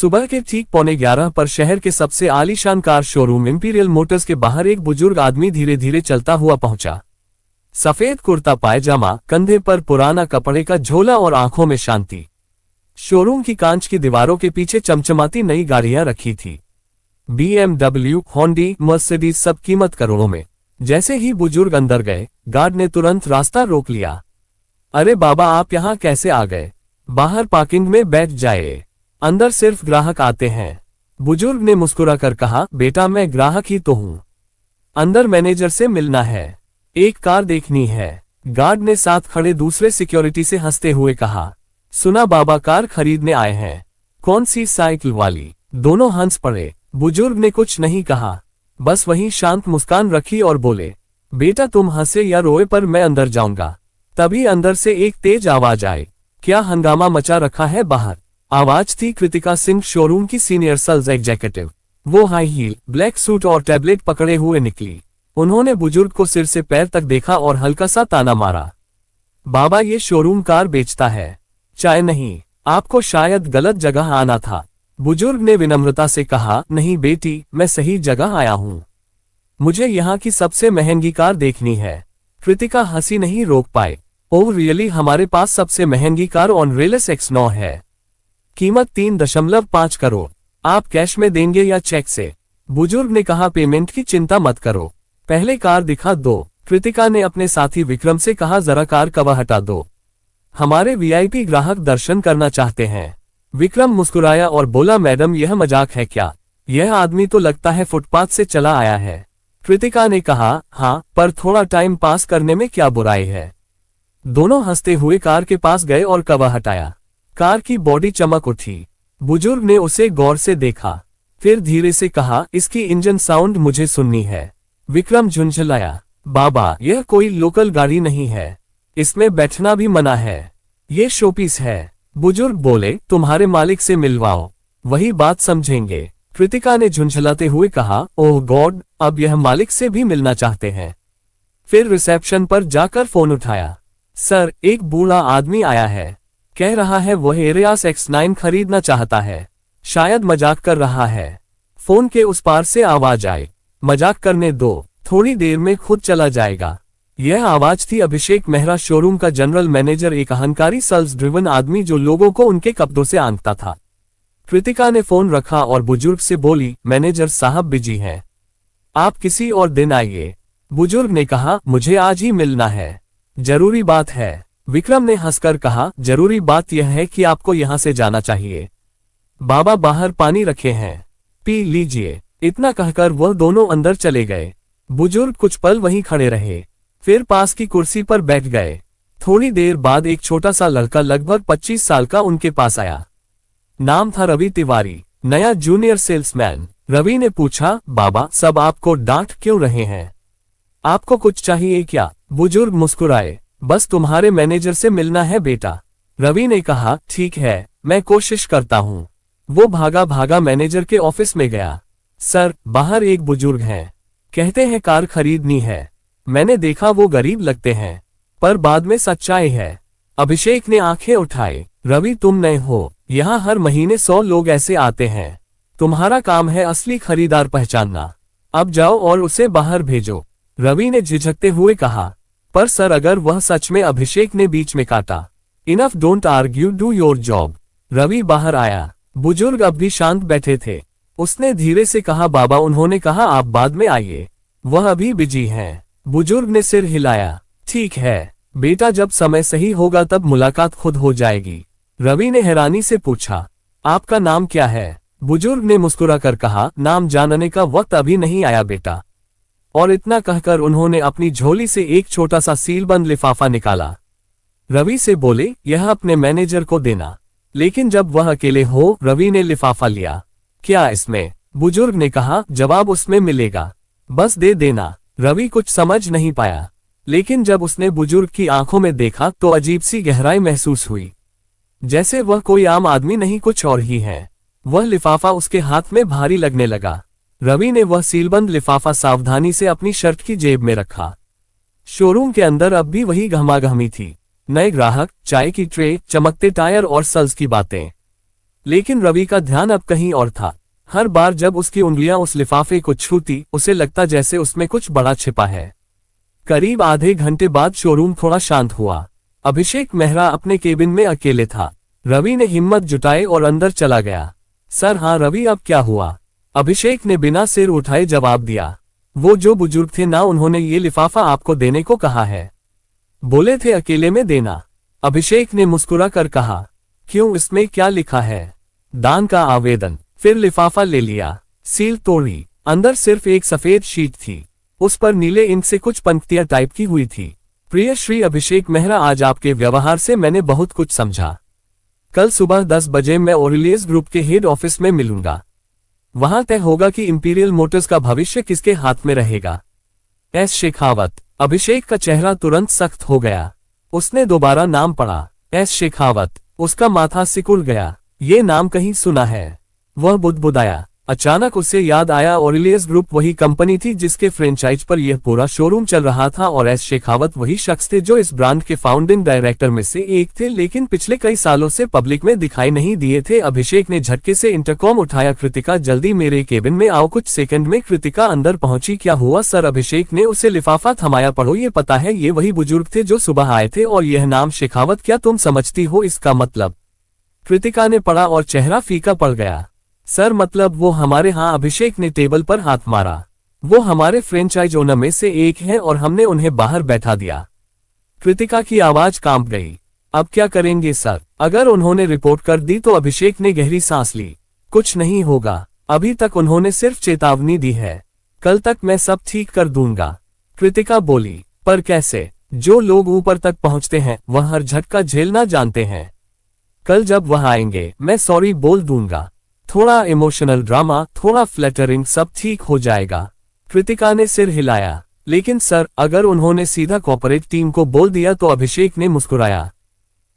सुबह के ठीक 11:15 पर शहर के सबसे आलीशान कार शोरूम इंपीरियल मोटर्स के बाहर एक बुजुर्ग आदमी धीरे धीरे चलता हुआ पहुंचा। सफेद कुर्ता पायजामा, कंधे पर पुराना कपड़े का झोला और आंखों में शांति। शोरूम की कांच की दीवारों के पीछे चमचमाती नई गाड़ियां रखी थी। BMW, होंडा, मर्सिडीज, सब कीमत करोड़ों में। जैसे ही बुजुर्ग अंदर गए, गार्ड ने तुरंत रास्ता रोक लिया। अरे बाबा, आप यहाँ कैसे आ गए? बाहर पार्किंग में बैठ जाए, अंदर सिर्फ ग्राहक आते हैं। बुजुर्ग ने मुस्कुराकर कहा, बेटा मैं ग्राहक ही तो हूँ, अंदर मैनेजर से मिलना है, एक कार देखनी है। गार्ड ने साथ खड़े दूसरे सिक्योरिटी से हंसते हुए कहा, सुना बाबा कार खरीदने आए हैं, कौन सी, साइकिल वाली? दोनों हंस पड़े। बुजुर्ग ने कुछ नहीं कहा, बस वहीं शांत मुस्कान रखी और बोले, बेटा तुम हंसे या रोए पर मैं अंदर जाऊंगा। तभी अंदर से एक तेज आवाज आई, क्या हंगामा मचा रखा है बाहर? आवाज थी कृतिका सिंह, शोरूम की सीनियर सेल्स एग्जीक्यूटिव। वो हाई हील, ब्लैक सूट और टैबलेट पकड़े हुए निकली। उन्होंने बुजुर्ग को सिर से पैर तक देखा और हल्का सा ताना मारा, बाबा ये शोरूम कार बेचता है, चाय नहीं, आपको शायद गलत जगह आना था। बुजुर्ग ने विनम्रता से कहा, नहीं बेटी, मैं सही जगह आया हूँ, मुझे यहाँ की सबसे महंगी कार देखनी है। कृतिका हंसी नहीं रोक पाए। ओह रियली, हमारे पास सबसे महंगी कार ऑनरेलिस X9 है, कीमत 3.5 करोड़। आप कैश में देंगे या चेक से? बुजुर्ग ने कहा, पेमेंट की चिंता मत करो, पहले कार दिखा दो। कृतिका ने अपने साथी विक्रम से कहा, जरा कार कवर हटा दो, हमारे VIP ग्राहक दर्शन करना चाहते हैं। विक्रम मुस्कुराया और बोला, मैडम यह मजाक है क्या? यह आदमी तो लगता है फुटपाथ से चला आया है। कृतिका ने कहा, हाँ, पर थोड़ा टाइम पास करने में क्या बुराई है। दोनों हंसते हुए कार के पास गए और कवर हटाया। कार की बॉडी चमक उठी। बुजुर्ग ने उसे गौर से देखा, फिर धीरे से कहा, इसकी इंजन साउंड मुझे सुननी है। विक्रम झुंझलाया, बाबा यह कोई लोकल गाड़ी नहीं है, इसमें बैठना भी मना है, ये शोपीस है। बुजुर्ग बोले, तुम्हारे मालिक से मिलवाओ, वही बात समझेंगे। कृतिका ने झुंझलाते हुए कहा, ओह गॉड, अब यह मालिक से भी मिलना चाहते हैं। फिर रिसेप्शन पर जाकर फोन उठाया, सर एक बूढ़ा आदमी आया है, कह रहा है वह एरियास X9 खरीदना चाहता है, शायद मजाक कर रहा है। फोन के उस पार से आवाज आई, मजाक करने दो, थोड़ी देर में खुद चला जाएगा। यह आवाज थी अभिषेक मेहरा, शोरूम का जनरल मैनेजर, एक अहंकारी सेल्स ड्रिवन आदमी जो लोगों को उनके कपड़ों से आंकता था। कृतिका ने फोन रखा और बुजुर्ग से बोली, मैनेजर साहब बिजी हैं, आप किसी और दिन आइए। बुजुर्ग ने कहा, मुझे आज ही मिलना है, जरूरी बात है। विक्रम ने हंसकर कहा, जरूरी बात यह है कि आपको यहां से जाना चाहिए, बाबा बाहर पानी रखे हैं, पी लीजिए। इतना कहकर वह दोनों अंदर चले गए। बुजुर्ग कुछ पल वहीं खड़े रहे, फिर पास की कुर्सी पर बैठ गए। थोड़ी देर बाद एक छोटा सा लड़का लगभग 25 साल का उनके पास आया। नाम था रवि तिवारी, नया जूनियर सेल्समैन। रवि ने पूछा, बाबा सब आपको डांट क्यों रहे हैं, आपको कुछ चाहिए क्या? बुजुर्ग मुस्कुराए, बस तुम्हारे मैनेजर से मिलना है बेटा। रवि ने कहा, ठीक है, मैं कोशिश करता हूँ। वो भागा भागा मैनेजर के ऑफिस में गया। सर बाहर एक बुजुर्ग हैं, कहते हैं कार खरीदनी है, मैंने देखा वो गरीब लगते हैं, पर बाद में सच्चाई है। अभिषेक ने आंखें उठाई, रवि तुम नए हो, यहाँ हर महीने 100 लोग ऐसे आते हैं, तुम्हारा काम है असली खरीदार पहचानना, अब जाओ और उसे बाहर भेजो। रवि ने झिझकते हुए कहा, पर सर अगर वह सच में। अभिषेक ने बीच में काटा, enough, don't argue, do your job. Ravi बाहर आया। बुजुर्ग अब भी शांत बैठे थे। उसने धीरे से कहा, बाबा उन्होंने कहा आप बाद में आइए, वह अभी बिजी हैं। बुजुर्ग ने सिर हिलाया, ठीक है बेटा, जब समय सही होगा तब मुलाकात खुद हो जाएगी। रवि ने हैरानी से पूछा, आपका नाम क्या है? बुजुर्ग ने मुस्कुराकर कहा, नाम जानने का वक्त अभी नहीं आया बेटा। और इतना कहकर उन्होंने अपनी झोली से एक छोटा सा सीलबंद लिफाफा निकाला। रवि से बोले, यह अपने मैनेजर को देना। लेकिन जब वह अकेले हो, रवि ने लिफाफा लिया। क्या इसमें? बुजुर्ग ने कहा, जवाब उसमें मिलेगा, बस दे देना। रवि कुछ समझ नहीं पाया, लेकिन जब उसने बुजुर्ग की आंखों में देखा तो अजीब सी गहराई महसूस हुई, जैसे वह कोई आम आदमी नहीं कुछ और ही है। वह लिफाफा उसके हाथ में भारी लगने लगा। रवि ने वह सीलबंद लिफाफा सावधानी से अपनी शर्ट की जेब में रखा। शोरूम के अंदर अब भी वही गहमागहमी थी, नए ग्राहक, चाय की ट्रे, चमकते टायर और सेल्स की बातें। लेकिन रवि का ध्यान अब कहीं और था। हर बार जब उसकी उंगलियां उस लिफाफे को छूती, उसे लगता जैसे उसमें कुछ बड़ा छिपा है। करीब आधे घंटे बाद शोरूम थोड़ा शांत हुआ। अभिषेक मेहरा अपने केबिन में अकेले था। रवि ने हिम्मत जुटाई और अंदर चला गया। सर हाँ रवि, अब क्या हुआ? अभिषेक ने बिना सिर उठाए जवाब दिया। वो जो बुजुर्ग थे ना, उन्होंने ये लिफाफा आपको देने को कहा है। बोले थे अकेले में देना। अभिषेक ने मुस्कुरा कर कहा। क्यों, इसमें क्या लिखा है? दान का आवेदन। फिर लिफाफा ले लिया, सील तोड़ी। अंदर सिर्फ एक सफेद शीट थी। उस पर नीले इंक से कुछ पंक्तियां टाइप की हुई थी। प्रिय श्री अभिषेक मेहरा, आज आपके व्यवहार से मैंने बहुत कुछ समझा। कल सुबह 10 बजे मैं ओरिलियस ग्रुप के हेड ऑफिस में मिलूंगा। वहां तय होगा कि इंपीरियल मोटर्स का भविष्य किसके हाथ में रहेगा। एस शेखावत। अभिषेक का चेहरा तुरंत सख्त हो गया। उसने दोबारा नाम पढ़ा, एस शेखावत। उसका माथा सिकुड़ गया। ये नाम कहीं सुना है। वह बुदबुदाया। अचानक उसे याद आया, ओरिलियस ग्रुप वही कंपनी थी जिसके फ्रेंचाइज पर यह पूरा शोरूम चल रहा था, और एस शेखावत वही शख्स थे जो इस ब्रांड के फाउंडिंग डायरेक्टर में से एक थे, लेकिन पिछले कई सालों से पब्लिक में दिखाई नहीं दिए थे। अभिषेक ने झटके से इंटरकॉम उठाया। कृतिका, जल्दी मेरे केबिन में आओ। कुछ सेकंड में कृतिका अंदर पहुंची। क्या हुआ सर? अभिषेक ने उसे लिफाफा थमाया। पढ़ो, ये पता है, ये वही बुजुर्ग थे जो सुबह आए थे, और यह नाम शेखावत। क्या तुम समझती हो इसका मतलब? कृतिका ने पढ़ा और चेहरा फीका पड़ गया। सर मतलब वो हमारे यहाँ। अभिषेक ने टेबल पर हाथ मारा। वो हमारे फ्रेंचाइज ओनर में से एक हैं और हमने उन्हें बाहर बैठा दिया। कृतिका की आवाज कांप गई। अब क्या करेंगे सर? अगर उन्होंने रिपोर्ट कर दी तो? अभिषेक ने गहरी सांस ली। कुछ नहीं होगा, अभी तक उन्होंने सिर्फ चेतावनी दी है। कल तक मैं सब ठीक कर दूंगा। कृतिका बोली। पर कैसे? जो लोग ऊपर तक पहुंचते हैं वह हर झटका झेलना जानते हैं। कल जब वह आएंगे मैं सॉरी बोल दूंगा। थोड़ा इमोशनल ड्रामा, थोड़ा फ्लैटरिंग, सब ठीक हो जाएगा। कृतिका ने सिर हिलाया। लेकिन सर, अगर उन्होंने सीधा कॉर्पोरेट टीम को बोल दिया तो? अभिषेक ने मुस्कुराया।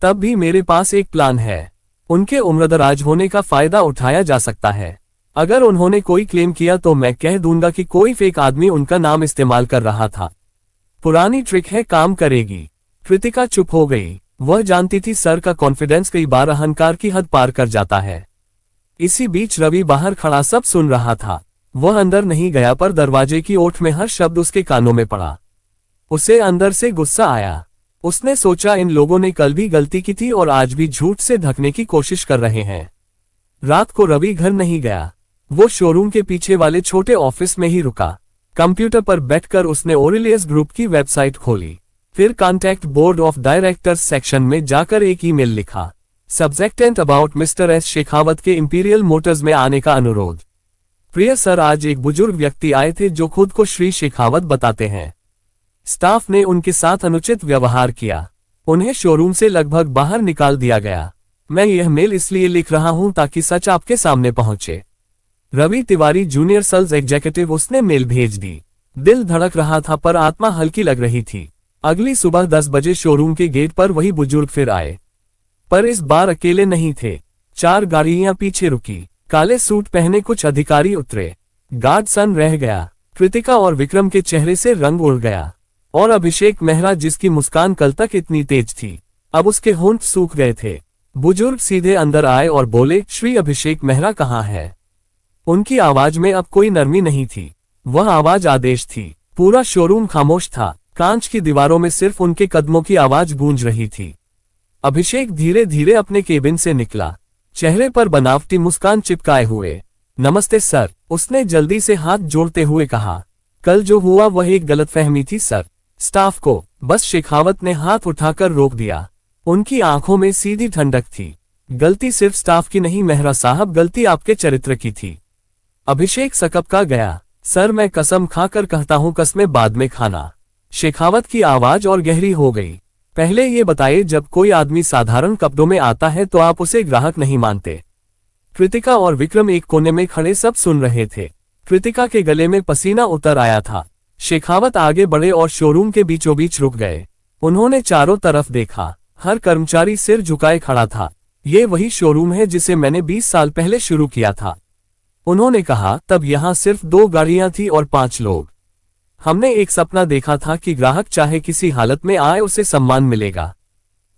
तब भी मेरे पास एक प्लान है। उनके उम्रदराज होने का फायदा उठाया जा सकता है। अगर उन्होंने कोई क्लेम किया तो मैं कह दूंगा कि कोई फेक आदमी उनका नाम इस्तेमाल कर रहा था। पुरानी ट्रिक है, काम करेगी। कृतिका चुप हो गई। वह जानती थी सर का कॉन्फिडेंस कई बार अहंकार की हद पार कर जाता है। इसी बीच रवि बाहर खड़ा सब सुन रहा था। वह अंदर नहीं गया, पर दरवाजे की ओट में हर शब्द उसके कानों में पड़ा। उसे अंदर से गुस्सा आया। उसने सोचा, इन लोगों ने कल भी गलती की थी और आज भी झूठ से ढकने की कोशिश कर रहे हैं। रात को रवि घर नहीं गया। वो शोरूम के पीछे वाले छोटे ऑफिस में ही रुका। कंप्यूटर पर बैठकर उसने ओरिलियस ग्रुप की वेबसाइट खोली। फिर contact board of directors section में जाकर एक ईमेल लिखा। सब्जेक्टेंट अबाउट मिस्टर एस शेखावत के इंपीरियल मोटर्स में आने का अनुरोध। प्रिय सर, आज एक बुजुर्ग व्यक्ति आए थे जो खुद को श्री शेखावत बताते हैं। स्टाफ ने उनके साथ अनुचित व्यवहार किया। उन्हें शोरूम से लगभग बाहर निकाल दिया गया। मैं यह मेल इसलिए लिख रहा हूं ताकि सच आपके सामने पहुंचे। Ravi Tiwari, junior sales executive. उसने मेल भेज दी। दिल धड़क रहा था पर आत्मा हल्की लग रही थी। अगली सुबह 10 बजे शोरूम के गेट पर वही बुजुर्ग फिर आए, पर इस बार अकेले नहीं थे। 4 गाड़ियां पीछे रुकी। काले सूट पहने कुछ अधिकारी उतरे। गार्ड सन रह गया। कृतिका और विक्रम के चेहरे से रंग उड़ गया, और अभिषेक मेहरा, जिसकी मुस्कान कल तक इतनी तेज थी, अब उसके होंठ सूख गए थे। बुजुर्ग सीधे अंदर आए और बोले, श्री अभिषेक मेहरा कहाँ है? उनकी आवाज में अब कोई नरमी नहीं थी। वह आवाज आदेश थी। पूरा शोरूम खामोश था। कांच की दीवारों में सिर्फ उनके कदमों की आवाज गूंज रही थी। अभिषेक धीरे धीरे अपने केबिन से निकला, चेहरे पर बनावटी मुस्कान चिपकाए हुए। नमस्ते सर, उसने जल्दी से हाथ जोड़ते हुए कहा। कल जो हुआ वह एक गलतफहमी थी सर। स्टाफ को बस। शेखावत ने हाथ उठाकर रोक दिया। उनकी आंखों में सीधी ठंडक थी। गलती सिर्फ स्टाफ की नहीं मेहरा साहब, गलती आपके चरित्र की थी। अभिषेक सकपका गया। सर, मैं कसम खाकर कहता हूं, कसमें बाद में खाना। शेखावत की आवाज और गहरी हो गई। पहले ये बताइए, जब कोई आदमी साधारण कपड़ों में आता है तो आप उसे ग्राहक नहीं मानते? कृतिका और विक्रम एक कोने में खड़े सब सुन रहे थे। कृतिका के गले में पसीना उतर आया था। शेखावत आगे बढ़े और शोरूम के बीचों बीच रुक गए। उन्होंने चारों तरफ देखा। हर कर्मचारी सिर झुकाए खड़ा था। ये वही शोरूम है जिसे मैंने 20 साल पहले शुरू किया था, उन्होंने कहा। तब यहाँ सिर्फ 2 गाड़ियां थी और 5 लोग। हमने एक सपना देखा था कि ग्राहक चाहे किसी हालत में आए उसे सम्मान मिलेगा।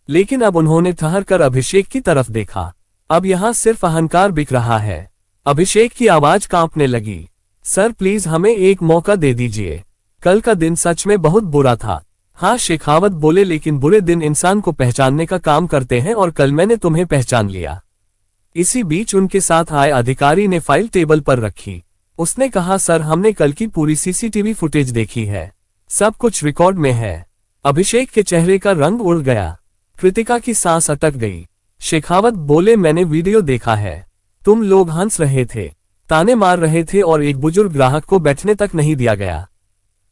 लेकिन अब उन्होंने ठहर कर अभिषेक की तरफ देखा। अब यहाँ सिर्फ अहंकार बिक रहा है। अभिषेक की आवाज कांपने लगी। सर प्लीज हमें एक मौका दे दीजिए। कल का दिन सच में बहुत बुरा था। हाँ शेखावत बोले, लेकिन बुरे दिन इंसान को पहचानने का काम करते हैं और कल मैंने तुम्हें पहचान लिया। इसी बीच उनके साथ आए अधिकारी ने फाइल टेबल पर रखी। उसने कहा सर हमने कल की पूरी सीसीटीवी फुटेज देखी है, सब कुछ रिकॉर्ड में है। अभिषेक के चेहरे का रंग उड़ गया। कृतिका की सांस अटक गई। शेखावत बोले मैंने वीडियो देखा है, तुम लोग हंस रहे थे, ताने मार रहे थे और एक बुजुर्ग ग्राहक को बैठने तक नहीं दिया गया।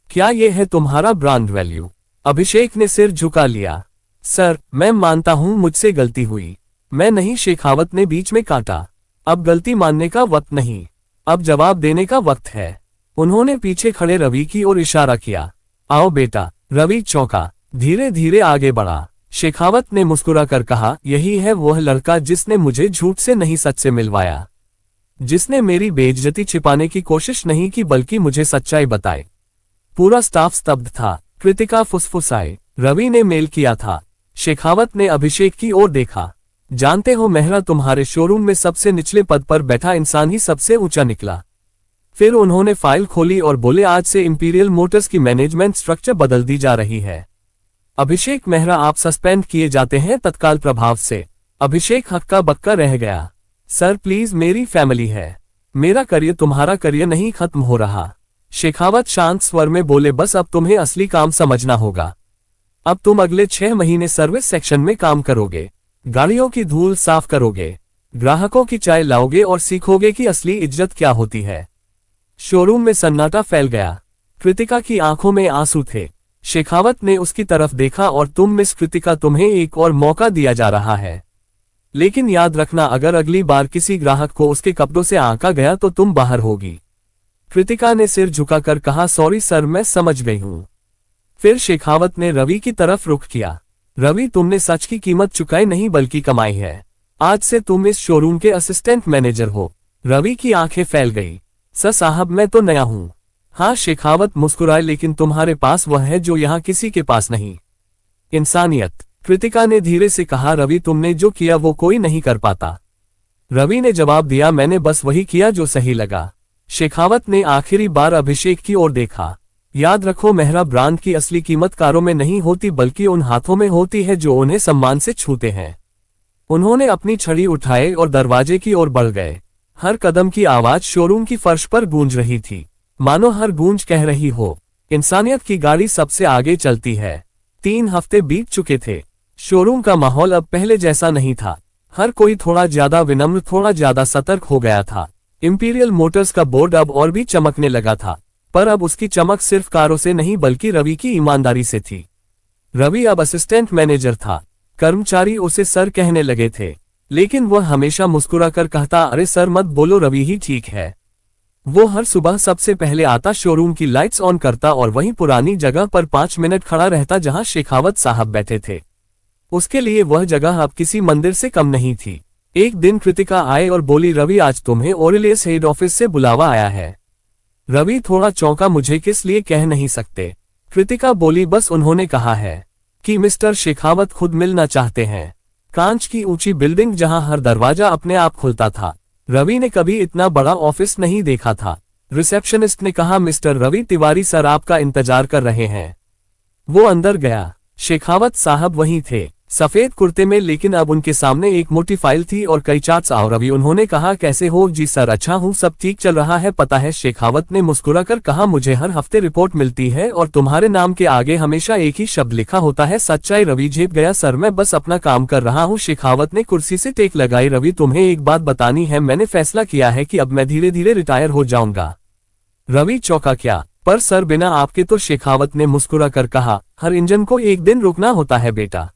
क्या यह है तुम्हारा ब्रांड वैल्यू? अभिषेक ने सिर झुका लिया। सर मैं मानता हूं मुझसे गलती हुई, मैं नहीं। शेखावत ने बीच में काटा। अब गलती मानने का वक्त नहीं, अब जवाब देने का वक्त है। उन्होंने पीछे खड़े रवि की ओर इशारा किया। आओ बेटा। रवि चौंका, धीरे धीरे आगे बढ़ा। शेखावत ने मुस्कुराकर कहा यही है वह लड़का जिसने मुझे झूठ से नहीं सच से मिलवाया, जिसने मेरी बेइज्जती छिपाने की कोशिश नहीं की बल्कि मुझे सच्चाई बताई। पूरा स्टाफ स्तब्ध था। कृतिका फुसफुसाई, रवि ने मेल किया था। शेखावत ने अभिषेक की ओर देखा। जानते हो मेहरा, तुम्हारे शोरूम में सबसे निचले पद पर बैठा इंसान ही सबसे ऊंचा निकला। फिर उन्होंने फाइल खोली और बोले आज से इंपीरियल मोटर्स की मैनेजमेंट स्ट्रक्चर बदल दी जा रही है। अभिषेक मेहरा आप सस्पेंड किए जाते हैं तत्काल प्रभाव से। अभिषेक हक्का बक्का रह गया। सर प्लीज, मेरी फैमिली है, मेरा करियर तुम्हारा करियर नहीं खत्म हो रहा। शेखावत शांत स्वर में बोले बस अब तुम्हें असली काम समझना होगा। अब तुम अगले 6 महीने सर्विस सेक्शन में काम करोगे, गाड़ियों की धूल साफ करोगे, ग्राहकों की चाय लाओगे और सीखोगे कि असली इज्जत क्या होती है। शोरूम में सन्नाटा फैल गया। कृतिका की आंखों में आंसू थे। शेखावत ने उसकी तरफ देखा और तुम मिस कृतिका, तुम्हें एक और मौका दिया जा रहा है, लेकिन याद रखना अगर अगली बार किसी ग्राहक को उसके कपड़ों से आंका गया तो तुम बाहर होगी। कृतिका ने सिर झुकाकर कहा सॉरी सर, मैं समझ गई हूं। फिर शेखावत ने रवि की तरफ रुख किया। रवि तुमने सच की कीमत चुकाई नहीं बल्कि कमाई है। आज से तुम इस शोरूम के असिस्टेंट मैनेजर हो। रवि की आंखें फैल गई। सर साहब मैं तो नया हूं। हाँ शेखावत मुस्कुराए, लेकिन तुम्हारे पास वह है जो यहाँ किसी के पास नहीं, इंसानियत। कृतिका ने धीरे से कहा रवि तुमने जो किया वो कोई नहीं कर पाता। रवि ने जवाब दिया मैंने बस वही किया जो सही लगा। शेखावत ने आखिरी बार अभिषेक की ओर देखा। याद रखो मेहरा, ब्रांड की असली कीमत कारों में नहीं होती बल्कि उन हाथों में होती है जो उन्हें सम्मान से छूते हैं। उन्होंने अपनी छड़ी उठाई और दरवाजे की ओर बढ़ गए। हर कदम की आवाज शोरूम की फर्श पर गूंज रही थी, मानो हर गूंज कह रही हो इंसानियत की गाड़ी सबसे आगे चलती है। 3 हफ्ते बीत चुके थे। शोरूम का माहौल अब पहले जैसा नहीं था। हर कोई थोड़ा ज्यादा विनम्र, थोड़ा ज्यादा सतर्क हो गया था। इंपीरियल मोटर्स का बोर्ड अब और भी चमकने लगा था, पर अब उसकी चमक सिर्फ कारों से नहीं बल्कि रवि की ईमानदारी से थी। रवि अब असिस्टेंट मैनेजर था। कर्मचारी उसे सर कहने लगे थे, लेकिन वह हमेशा मुस्कुराकर कहता अरे सर मत बोलो, रवि ही ठीक है। वो हर सुबह सबसे पहले आता, शोरूम की लाइट्स ऑन करता और वहीं पुरानी जगह पर 5 मिनट खड़ा रहता जहां शेखावत साहब बैठे थे। उसके लिए वह जगह अब किसी मंदिर से कम नहीं थी। एक दिन कृतिका आए और बोली रवि आज तुम्हें ओरिलियस हेड ऑफिस से बुलावा आया है। रवि थोड़ा चौंका, मुझे किस लिए कह नहीं सकते? कृतिका बोली बस उन्होंने कहा है कि मिस्टर शेखावत खुद मिलना चाहते हैं। कांच की ऊंची बिल्डिंग जहां हर दरवाजा अपने आप खुलता था। रवि ने कभी इतना बड़ा ऑफिस नहीं देखा था। रिसेप्शनिस्ट ने कहा मिस्टर रवि तिवारी सर आपका इंतजार कर रहे हैं। वो अंदर गया। शेखावत साहब वहीं थे, सफेद कुर्ते में, लेकिन अब उनके सामने एक मोटी फाइल थी और कई चार्ट्स। आओ रवि, उन्होंने कहा कैसे हो? जी सर अच्छा हूँ, सब ठीक चल रहा है। पता है, शेखावत ने मुस्कुराकर कहा मुझे हर हफ्ते रिपोर्ट मिलती है और तुम्हारे नाम के आगे हमेशा एक ही शब्द लिखा होता है सच्चाई। रवि झेप गया, सर मैं बस अपना काम कर रहा हूँ। शेखावत ने कुर्सी से टेक लगाई। रवि तुम्हें एक बात बतानी है, मैंने फैसला किया है कि अब मैं धीरे धीरे रिटायर हो जाऊंगा। रवि चौंका, क्या? पर सर बिना आपके तो? शेखावत ने मुस्कुराकर कहा हर इंजन को एक दिन रुकना होता है बेटा,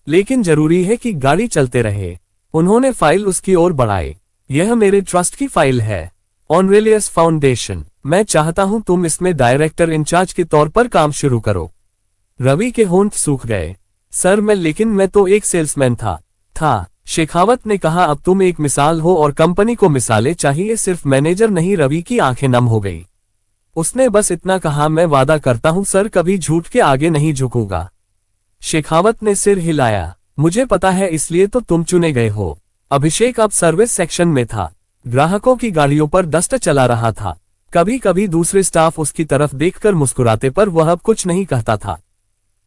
लेकिन जरूरी है कि गाड़ी चलते रहे। उन्होंने फाइल उसकी ओर बढ़ाई। यह मेरे ट्रस्ट की फाइल है, ऑनरेलियस फाउंडेशन। मैं चाहता हूं तुम इसमें डायरेक्टर इंचार्ज के तौर पर काम शुरू करो। रवि के होंठ सूख गए। सर लेकिन मैं तो एक सेल्समैन था। शेखावत ने कहा अब तुम एक मिसाल हो और कंपनी को मिसालें चाहिए, सिर्फ मैनेजर नहीं। रवि की आंखें नम हो गई। उसने बस इतना कहा मैं वादा करता हूं सर, कभी झूठ के आगे नहीं झुकूंगा। शेखावत ने सिर हिलाया। मुझे पता है, इसलिए तो तुम चुने गए हो। अभिषेक अब सर्विस सेक्शन में था। ग्राहकों की गाड़ियों पर डस्ट चला रहा था। कभी कभी दूसरे स्टाफ उसकी तरफ देखकर मुस्कुराते, पर वह अब कुछ नहीं कहता था।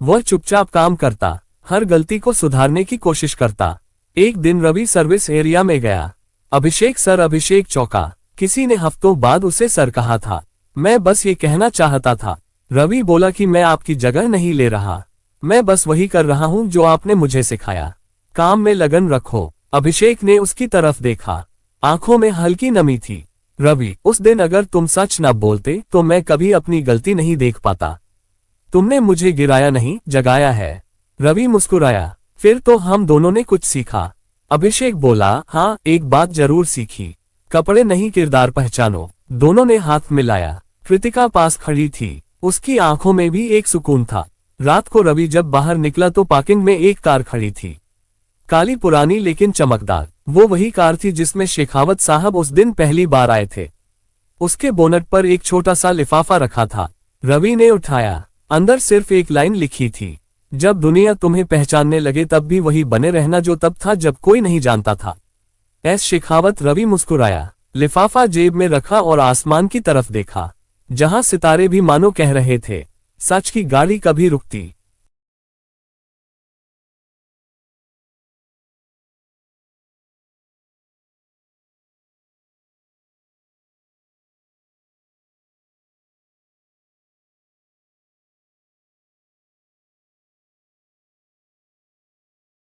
वह चुपचाप काम करता, हर गलती को सुधारने की कोशिश करता। एक दिन रवि सर्विस एरिया में गया। अभिषेक चौंका। किसी ने हफ्तों बाद उसे सर कहा था। मैं बस ये कहना चाहता था। रवि बोला कि मैं आपकी जगह नहीं ले रहा, मैं बस वही कर रहा हूं जो आपने मुझे सिखाया। काम में लगन रखो। अभिषेक ने उसकी तरफ देखा, आंखों में हल्की नमी थी। रवि, उस दिन अगर तुम सच न बोलते तो मैं कभी अपनी गलती नहीं देख पाता। तुमने मुझे गिराया नहीं, जगाया है। रवि मुस्कुराया। फिर तो हम दोनों ने कुछ सीखा। अभिषेक बोला, हाँ, एक बात जरूर सीखी। कपड़े नहीं, किरदार पहचानो। दोनों ने हाथ मिलाया। कृतिका पास खड़ी थी, उसकी आंखों में भी एक सुकून था। रात को रवि जब बाहर निकला तो पार्किंग में एक कार खड़ी थी, काली, पुरानी लेकिन चमकदार। वो वही कार थी जिसमें शेखावत साहब उस दिन पहली बार आए थे। उसके बोनट पर एक छोटा सा लिफाफा रखा था। रवि ने उठाया। अंदर सिर्फ एक लाइन लिखी थी, जब दुनिया तुम्हें पहचानने लगे तब भी वही बने रहना जो तब था जब कोई नहीं जानता था। एस शेखावत। रवि मुस्कुराया, लिफाफा जेब में रखा और आसमान की तरफ देखा, जहां सितारे भी मानो कह रहे थे, सच की गाड़ी कभी रुकती